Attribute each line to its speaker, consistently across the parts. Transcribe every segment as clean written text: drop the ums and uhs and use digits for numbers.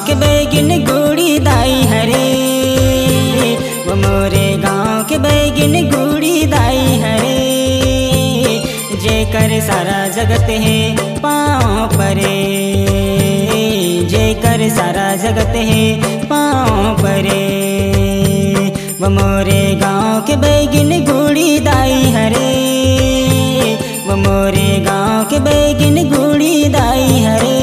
Speaker 1: के बैगिन गुड़ी दाई हरे, वो मोरे गाँव के बैगिन गुड़ी दाई हरे। जेकर सारा जगत है पाँव परे, जेकर सारा जगत है पाँव परे। वो मोरे गाँव के बैगिन गुड़ी दाई हरे, वो मोरे गाँव के बैगिन गुड़ी दाई हरे।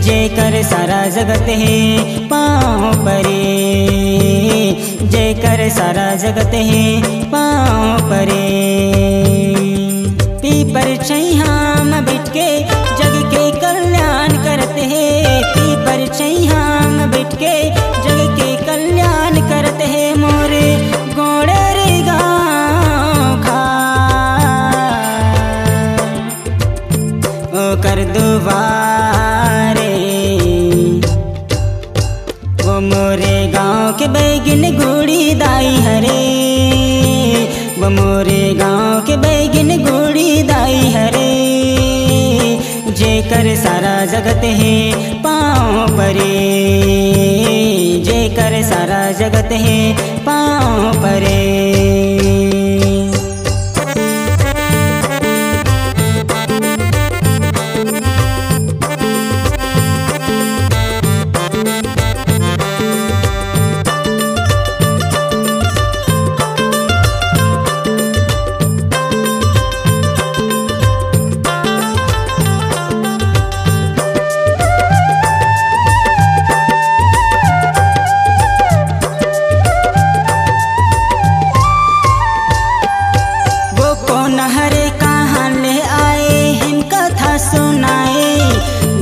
Speaker 1: जेकर सारा जगत है पाँव परे, जेकर सारा जगत है पाँव परे। पीपर छैया में बैठ के जग के कल्याण करते हैं, पीपर छैया में बैठ के जग के कल्याण करते हैं। मोरे गोड़े रे गाँव खा ओ कर दुबारे, वो मोरे गाँव के बैगिन गुड़ी दाई हरे, वो मोरे गाँव के बैगिन गुड़ी दाई हरे। जेकर सारा जगत है पाँव परे, जेकर सारा जगत है पाँव परे।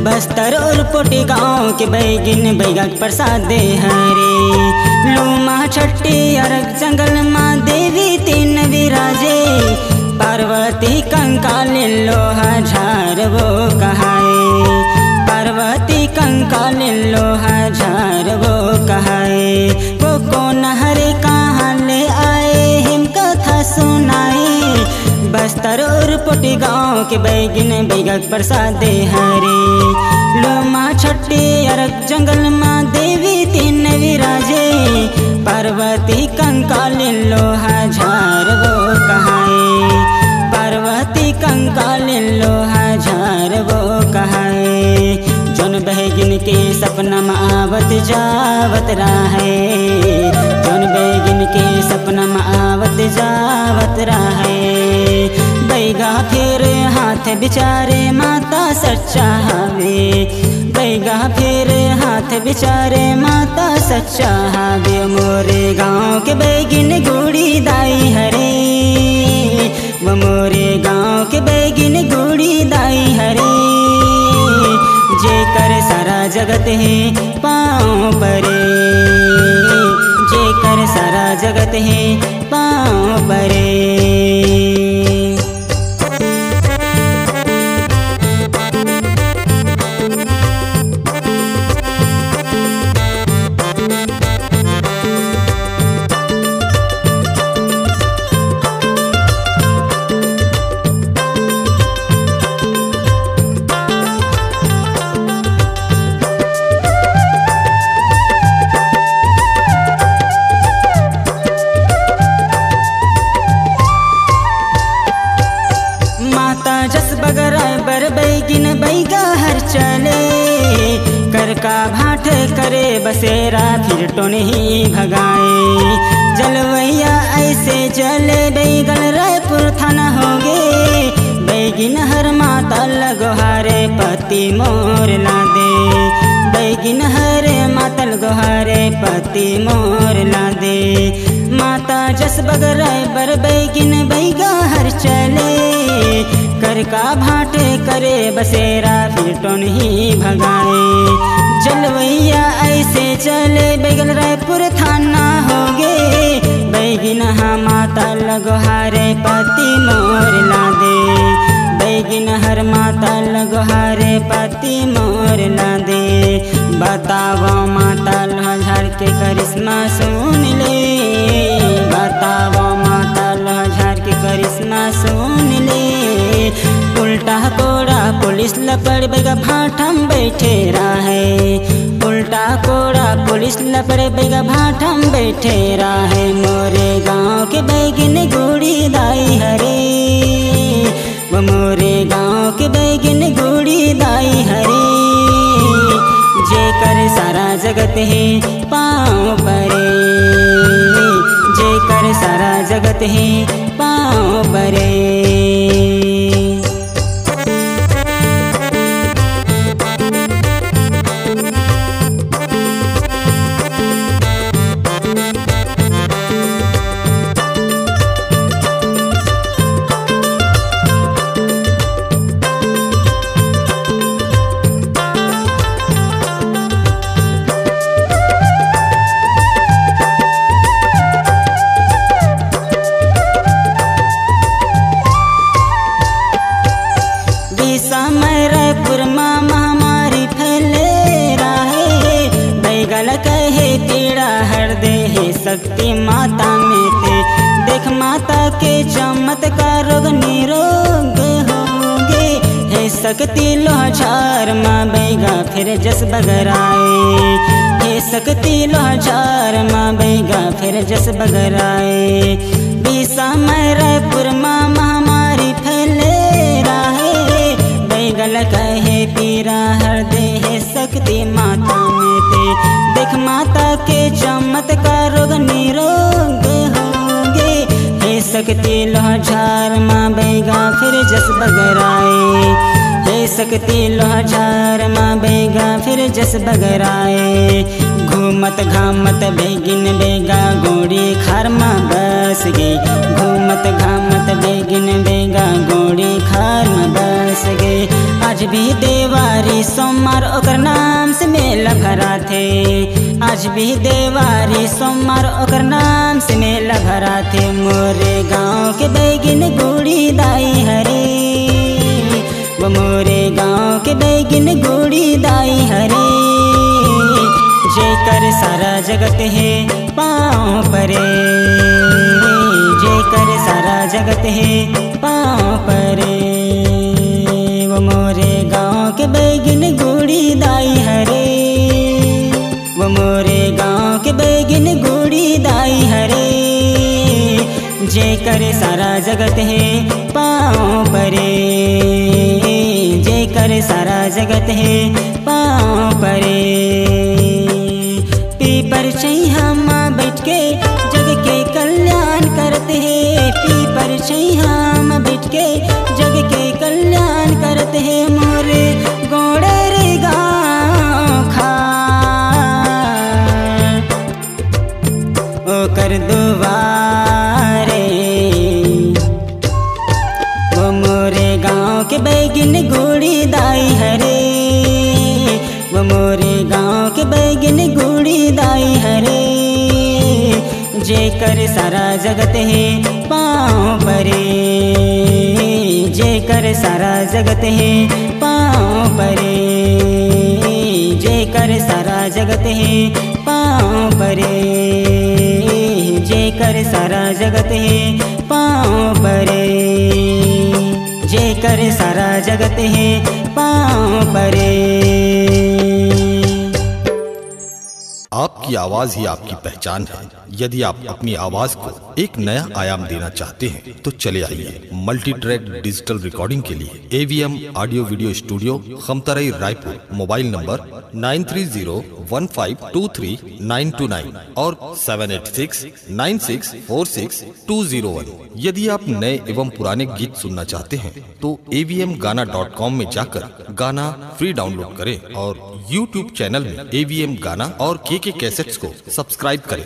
Speaker 1: बस्तर और पोटी गाँव के बैगिन बैगा प्रसाद दे हरे। लूमा छट्टी अरग जंगल माँ देवी तीन विराजे, पार्वती कंकाल लोहा झार वो कहाए, पार्वती कंकाल लोहा झार वो कहाए। वो कौन हरे कहाँ ले आए हिम कथा सुनाए, बस्तर और पोटी गाँव के बैगिन बैगा प्रसाद दे हरे। लोमा छट्टी अरग जंगल माँ देवी तीन विराजे, पार्वती कंकाल लोहा झार वो कहाए, पार्वती कंकाल लोहा झार वो कहाए। जोन बैगिन के सपना में आवत जावत राहे, जोन बैगिन के सपना में आवत जावत राहे। बैगा फिर हाथ बिचारे माता सच्चा हवे, बैगा फिर हाथ बिचारे माता सच्चा हवे। मोरे गाँव के बैगिन गुड़ी दाई हरे, वो मोरे गाँव के बैगिन गुड़ी दाई हरे। जेकर सारा जगत है पाँव परे, जेकर सारा जगत है पाँव परे। बैगिन बैगा हर चले, कर का भाट करे बसेरा फिर तो नहीं भगाए। जलवैया ऐसे जले बैगल रायपुर थाना होगे, बैगिन हर माता लगोहारे पति मोर ला दे, बैगिन हर माता लगोहारे पति मोर ला दे। माता जस बगराय बर बैगिन बैगा हर चले, कर का भाट करे बसेरा फिर तो नहीं भगाए। जलवैया ऐसे चले बैगल रायपुर थाना होगे, बैगिन हा माता लगोहारे पति मोर ला दे, बैगिन हर माता लगोहारे पति मोर ला दे। बताओ माता लोहार के करिश्मा सुन ले, बताओ माता लोहार के करिश्मा सुन ले। उल्टा कोड़ा पुलिस लपड़ बैगा भाटम बैठे रहे, उल्टा कोड़ा पुलिस लपरे बैगा भाठम बैठे रहे। मोरे गाँव के बैगिन गुड़ी दाई हरे, वो मोरे गाँव के बैगिन गुड़ी दाई हरे। जेकर सारा जगत है पाँव परे, जेकर सारा जगत है पाँव परे। महामारी फैले रहे, बैगल कहे पीड़ा हर दे है शक्ति माता में थे। देख माता के चमत्कार रोग निरोग होगे, हे शक्ति लोहार माँ बैगा फिर जस बगराए। हे शक्ति लोहार माँ बैगा फिर जस बगराए। बीसा में रायपुर माँ महामारी फैले रहे, बैगल कहे पीरा हर दे है शक्ति माता में थे। देख माता के चमत्कार रोग निरोग होगे, हे शक्ति लोहार माँ बैगा फिर जस बगराए। हे शक्ति लोहार माँ बैगा फिर जस बगराए। घूमत घामत बैगिन बैगा गोड़ी खार माँ बस गई, घूमत घामत बैगिन बैगा गोड़ी खार माँ बस गई। आज भी देवारी सोमवार ओकर नाम से मेला भरा थे, आज भी देवारी सोमवार ओकर नाम से मेला भरा थे। मोरे गाँव के बैगिन गुड़ी दाई हरे, वो मोरे गाँव के बैगिन गुड़ी दाई हरे। जेकर सारा जगत है पाँव परे, जेकर सारा जगत है पाँव परे। वो मोरे गाँव के बैगिन गुड़ी दाई हरे, वो मोरे गाँव के बैगिन गुड़ी दाई हरे। जेकर सारा जगत है पाँव परे, जेकर सारा जगत है पाँव परे। पीपर छैया माँ बैठ के जग के कल्याण करते हैं, पीपर छैया माँ बैठ के जग के कल्याण करते हैं। मोरे गोड़े रे गाँव खार ओकर दुआरे, वो मोरे गाँव के बैगिन गुड़ी दाई हरे, वो मोरे गाँव के बैगिन गुड़ी दाई हरे। जेकर सारा जगत है पाँव परे, जेकर सारा जगत है पाँव परे, जेकर सारा जगत है पाँव परे, जेकर सारा जगत है पाँव परे, जेकर सारा जगत है पाँव परे।
Speaker 2: आपकी आवाज ही आपकी पहचान है। यदि आप अपनी आवाज को एक नया आयाम देना चाहते हैं तो चले आइए मल्टी ट्रैक डिजिटल रिकॉर्डिंग के लिए AVM audio video studio Khamtarai Raipur. Mobile number 9301523929 और 7869646201। यदि आप नए एवं पुराने गीत सुनना चाहते हैं तो avmgana.com में जाकर गाना फ्री डाउनलोड करें और YouTube चैनल में AVM गाना और KK कैसेट्स को सब्सक्राइब करें।